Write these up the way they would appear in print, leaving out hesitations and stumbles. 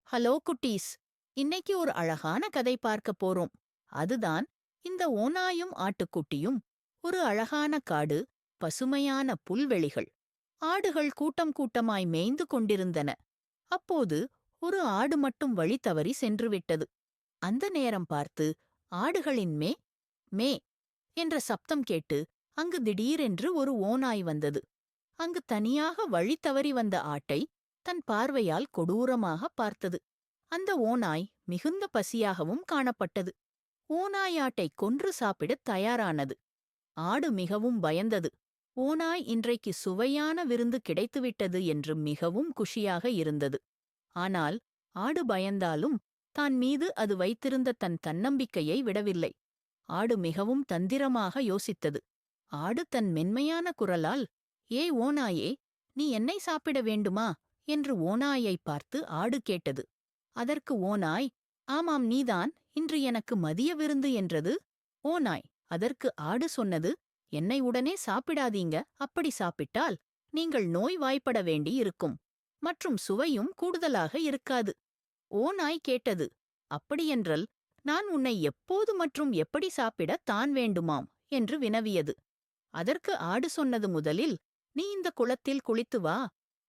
Hello குட்டீஸ், இன்னைக்கு ஒரு அழகான கதை பார்க்க போறோம். அதுதான் இந்த ஓநாயும் ஆட்டுக்குட்டியும். ஒரு அழகான காடு, பசுமையான புல்வெளிகள். ஆடுகள் கூட்டம் கூட்டமாய் மேய்ந்து கொண்டிருந்தன. அப்போது ஒரு ஆடு மட்டும் வழி தவறி சென்றுவிட்டது. அந்த நேரம் பார்த்து ஆடுகளின் மே மே என்ற சப்தம் கேட்டு அங்கு திடீரென்று ஒரு ஓநாய் வந்தது. அங்கு தனியாக வழி தவறி வந்த ஆட்டை தன் பார்வையால் கொடூரமாக பார்த்தது. அந்த ஓநாய் மிகுந்த பசியாகவும் காணப்பட்டது. ஓநாய் ஆட்டை கொன்று சாப்பிடத் தயாரானது. ஆடு மிகவும் பயந்தது. ஓநாய் இன்றைக்கு சுவையான விருந்து கிடைத்துவிட்டது என்று மிகவும் குஷியாக இருந்தது. ஆனால் ஆடு பயந்தாலும் தான் மீது அது வைத்திருந்த தன் தன்னம்பிக்கையை விடவில்லை. ஆடு மிகவும் தந்திரமாக யோசித்தது. ஆடு தன் மென்மையான குரலால், ஏ ஓநாயே, நீ என்னை சாப்பிட வேண்டுமா என்று ஓநாயை பார்த்து ஆடு கேட்டது. அதற்கு ஓநாய், ஆமாம், நீதான் இன்று எனக்கு மதிய விருந்து என்றது. ஓநாய் அதற்கு ஆடு சொன்னது, என்னை உடனே சாப்பிடாதீங்க, அப்படி சாப்பிட்டால் நீங்கள் நோய்வாய்ப்பட வேண்டி இருக்கும். மற்றும் சுவையும் கூடுதலாக இருக்காது. ஓநாய் கேட்டது, அப்படியென்றல் நான் உன்னை எப்போது மற்றும் எப்படி சாப்பிட தான் வேண்டுமாம் என்று வினவியது. அதற்கு ஆடு சொன்னது, முதலில் நீ இந்த குளத்தில் குளித்து வா.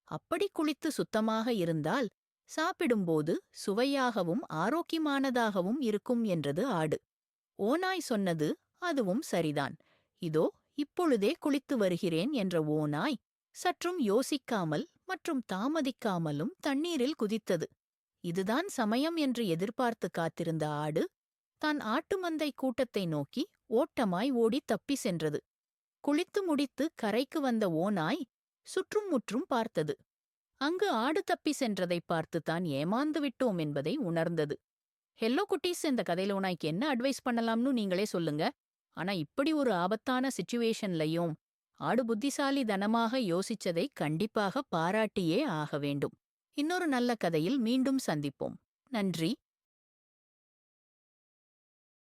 அப்படி குளித்து சுத்தமாக இருந்தால் சாப்பிடும்போது சுவையாகவும் ஆரோக்கியமானதாகவும் இருக்கும் என்றது ஆடு. ஓநாய் சொன்னது, அதுவும் சரிதான். இதோ இப்பொழுதே குளித்து வருகிறேன் என்ற ஓநாய் சற்றும் யோசிக்காமல் மற்றும் தாமதிக்காமலும் தண்ணீரில் குதித்தது. இதுதான் சமயம் என்று எதிர்பார்த்து காத்திருந்த ஆடு தான் ஆட்டு மந்தை கூட்டத்தை நோக்கி ஓட்டமாய் ஓடி தப்பி சென்றது. குளித்து முடித்து கரைக்கு வந்த ஓநாய் சுற்றும் முற்றும் பார்த்தது. அங்கு ஆடு தப்பி சென்றதைப் பார்த்து தான் ஏமாந்து விட்டோம் என்பதை உணர்ந்தது. ஹெல்லோ குட்டீஸ், இந்த கதையில ஓநாய்க்கு என்ன அட்வைஸ் பண்ணலாம்னு நீங்களே சொல்லுங்க. ஆனா இப்படி ஒரு ஆபத்தான சிச்சுவேஷன்லயும் ஆடு புத்திசாலித்தனமாக யோசிச்சதை கண்டிப்பாக பாராட்டியே ஆக வேண்டும். இன்னொரு நல்ல கதையில் மீண்டும் சந்திப்போம். நன்றி.